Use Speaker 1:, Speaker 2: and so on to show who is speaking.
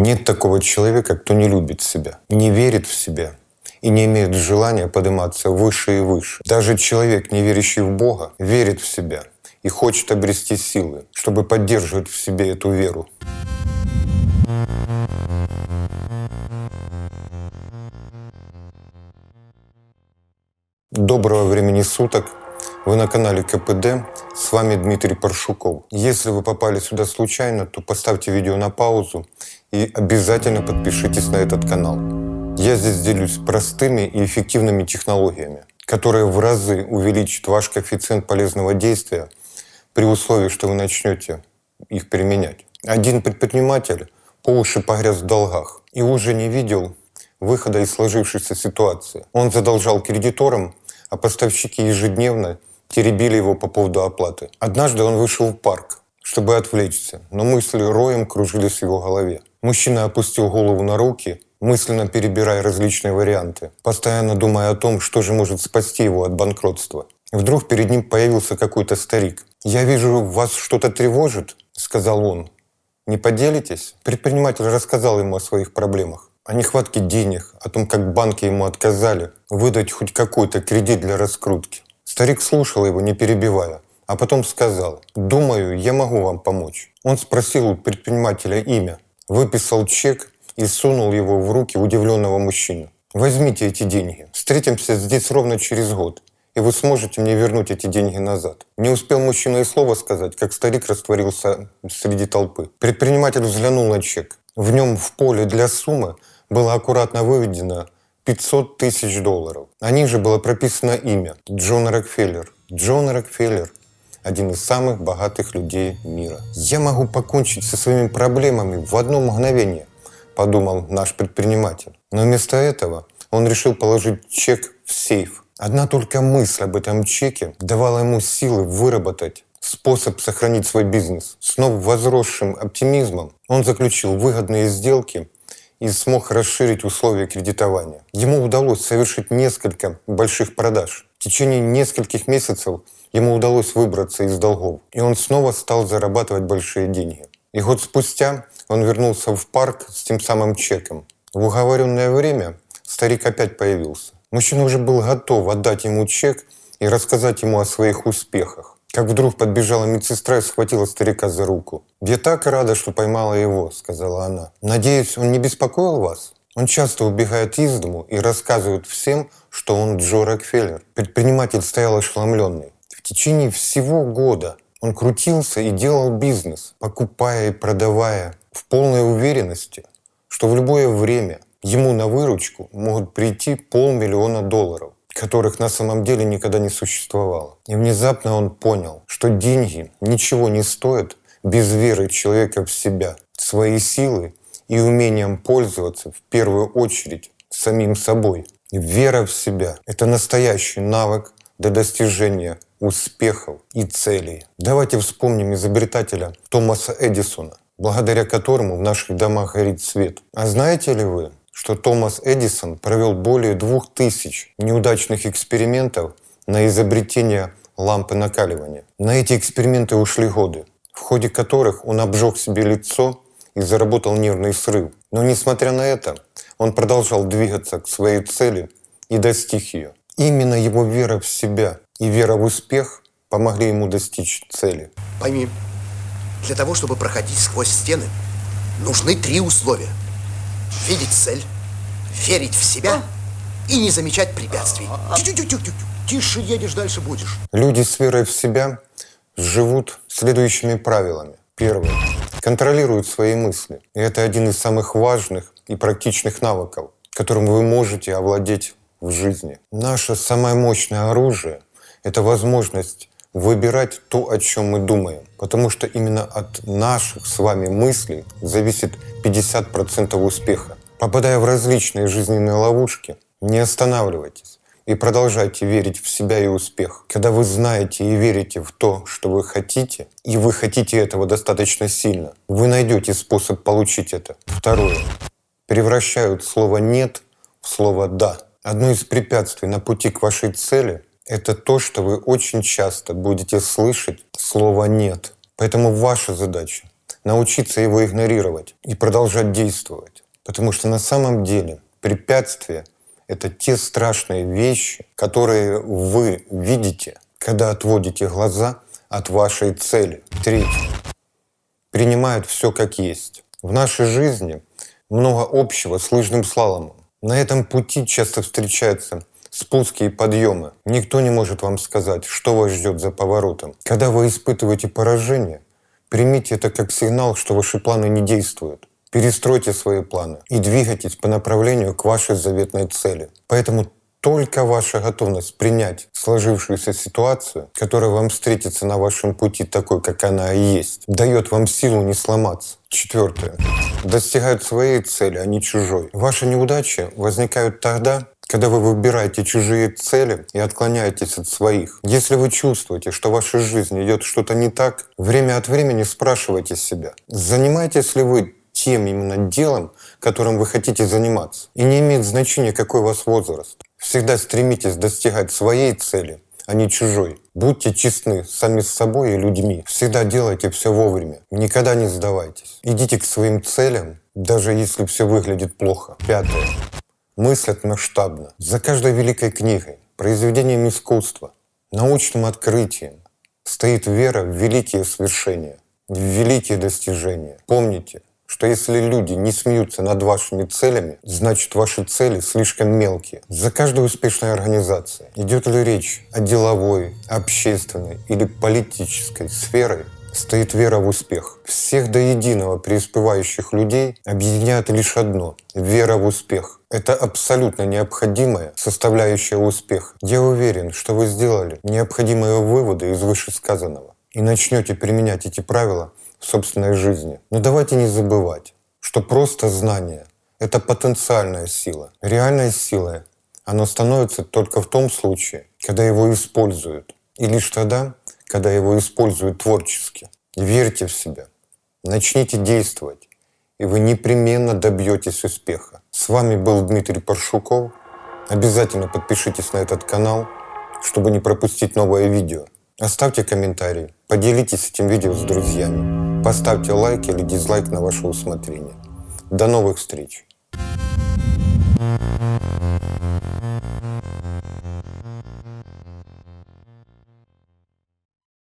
Speaker 1: Нет такого человека, кто не любит себя, не верит в себя и не имеет желания подниматься выше и выше. Даже человек, не верящий в Бога, верит в себя и хочет обрести силы, чтобы поддерживать в себе эту веру. Доброго времени суток! Вы на канале КПД, с вами Дмитрий Паршуков. Если вы попали сюда случайно, то поставьте видео на паузу и обязательно подпишитесь на этот канал. Я здесь делюсь простыми и эффективными технологиями, которые в разы увеличат ваш коэффициент полезного действия при условии, что вы начнете их применять. Один предприниматель по уши погряз в долгах и уже не видел выхода из сложившейся ситуации. Он задолжал кредиторам, а поставщики ежедневно теребили его по поводу оплаты. Однажды он вышел в парк, чтобы отвлечься, но мысли роем кружились в его голове. Мужчина опустил голову на руки, мысленно перебирая различные варианты, постоянно думая о том, что же может спасти его от банкротства. Вдруг перед ним появился какой-то старик. «Я вижу, вас что-то тревожит», — сказал он. «Не поделитесь?» Предприниматель рассказал ему о своих проблемах, о нехватке денег, о том, как банки ему отказали выдать хоть какой-то кредит для раскрутки. Старик слушал его, не перебивая, а потом сказал: «Думаю, я могу вам помочь». Он спросил у предпринимателя имя, выписал чек и сунул его в руки удивленного мужчины. «Возьмите эти деньги. Встретимся здесь ровно через год, и вы сможете мне вернуть эти деньги назад». Не успел мужчина и слова сказать, как старик растворился среди толпы. Предприниматель взглянул на чек. В нем в поле для суммы было аккуратно выведено $500 000. А ниже было прописано имя — Джон Рокфеллер. Джон Рокфеллер — один из самых богатых людей мира. «Я могу покончить со своими проблемами в одно мгновение», — подумал наш предприниматель. Но вместо этого он решил положить чек в сейф. Одна только мысль об этом чеке давала ему силы выработать способ сохранить свой бизнес. С вновь возросшим оптимизмом он заключил выгодные сделки и смог расширить условия кредитования. Ему удалось совершить несколько больших продаж. В течение нескольких месяцев ему удалось выбраться из долгов, и он снова стал зарабатывать большие деньги. И год спустя он вернулся в парк с тем самым чеком. В уговоренное время старик опять появился. Мужчина уже был готов отдать ему чек и рассказать ему о своих успехах. Как вдруг подбежала медсестра и схватила старика за руку. «Я так рада, что поймала его», — сказала она. «Надеюсь, он не беспокоил вас? Он часто убегает из дому и рассказывает всем, что он Джо Рокфеллер». Предприниматель стоял ошеломленный. В течение всего года он крутился и делал бизнес, покупая и продавая, в полной уверенности, что в любое время ему на выручку могут прийти $500 000, которых на самом деле никогда не существовало. И внезапно он понял, что деньги ничего не стоят без веры человека в себя, свои силы и умением пользоваться в первую очередь самим собой. И вера в себя — это настоящий навык для достижения успехов и целей. Давайте вспомним изобретателя Томаса Эдисона, благодаря которому в наших домах горит свет. А знаете ли вы, что Томас Эдисон провел более 2000 неудачных экспериментов на изобретение лампы накаливания? На эти эксперименты ушли годы, в ходе которых он обжег себе лицо и заработал нервный срыв. Но несмотря на это, он продолжал двигаться к своей цели и достиг ее. Именно его вера в себя и вера в успех помогли ему достичь цели.
Speaker 2: Пойми, для того, чтобы проходить сквозь стены, нужны 3 условия. Видеть цель, верить в себя и не замечать препятствий. Тише едешь, дальше будешь.
Speaker 1: Люди с верой в себя живут следующими правилами. Первое. Контролируют свои мысли. И это один из самых важных и практичных навыков, которым вы можете овладеть в жизни. Наше самое мощное оружие — это возможность выбирать то, о чем мы думаем. Потому что именно от наших с вами мыслей зависит 50% успеха. Попадая в различные жизненные ловушки, не останавливайтесь и продолжайте верить в себя и успех. Когда вы знаете и верите в то, что вы хотите, и вы хотите этого достаточно сильно, вы найдете способ получить это. Второе. Превращают слово «нет» в слово «да». Одно из препятствий на пути к вашей цели — это то, что вы очень часто будете слышать слово «нет». Поэтому ваша задача научиться его игнорировать и продолжать действовать. Потому что на самом деле препятствия — это те страшные вещи, которые вы видите, когда отводите глаза от вашей цели. Третье. Принимают все как есть. В нашей жизни много общего с лыжным слаломом. На этом пути часто встречаются спуски и подъемы. Никто не может вам сказать, что вас ждет за поворотом. Когда вы испытываете поражение, примите это как сигнал, что ваши планы не действуют. Перестройте свои планы и двигайтесь по направлению к вашей заветной цели. Поэтому только ваша готовность принять сложившуюся ситуацию, которая вам встретится на вашем пути такой, как она и есть, дает вам силу не сломаться. Четвертое. Достигают своей цели, а не чужой. Ваши неудачи возникают тогда, когда вы выбираете чужие цели и отклоняетесь от своих. Если вы чувствуете, что в вашей жизни идет что-то не так, время от времени спрашивайте себя, занимаетесь ли вы тем именно делом, которым вы хотите заниматься. И не имеет значения, какой у вас возраст. Всегда стремитесь достигать своей цели, а не чужой. Будьте честны сами с собой и людьми. Всегда делайте все вовремя. Никогда не сдавайтесь. Идите к своим целям, даже если все выглядит плохо. Пятое. Мыслят масштабно. За каждой великой книгой, произведением искусства, научным открытием стоит вера в великие свершения, в великие достижения. Помните, что если люди не смеются над вашими целями, значит ваши цели слишком мелкие. За каждой успешной организацией, идет ли речь о деловой, общественной или политической сфере, стоит вера в успех. Всех до единого преуспевающих людей объединяет лишь одно — вера в успех. Это абсолютно необходимая составляющая успеха. Я уверен, что вы сделали необходимые выводы из вышесказанного и начнете применять эти правила в собственной жизни. Но давайте не забывать, что просто знание — это потенциальная сила. Реальной силой оно становится только в том случае, когда его используют. И лишь тогда, когда его используют творчески. Верьте в себя, начните действовать, и вы непременно добьетесь успеха. С вами был Дмитрий Паршуков. Обязательно подпишитесь на этот канал, чтобы не пропустить новое видео. Оставьте комментарий, поделитесь этим видео с друзьями. Поставьте лайк или дизлайк на ваше усмотрение. До новых встреч!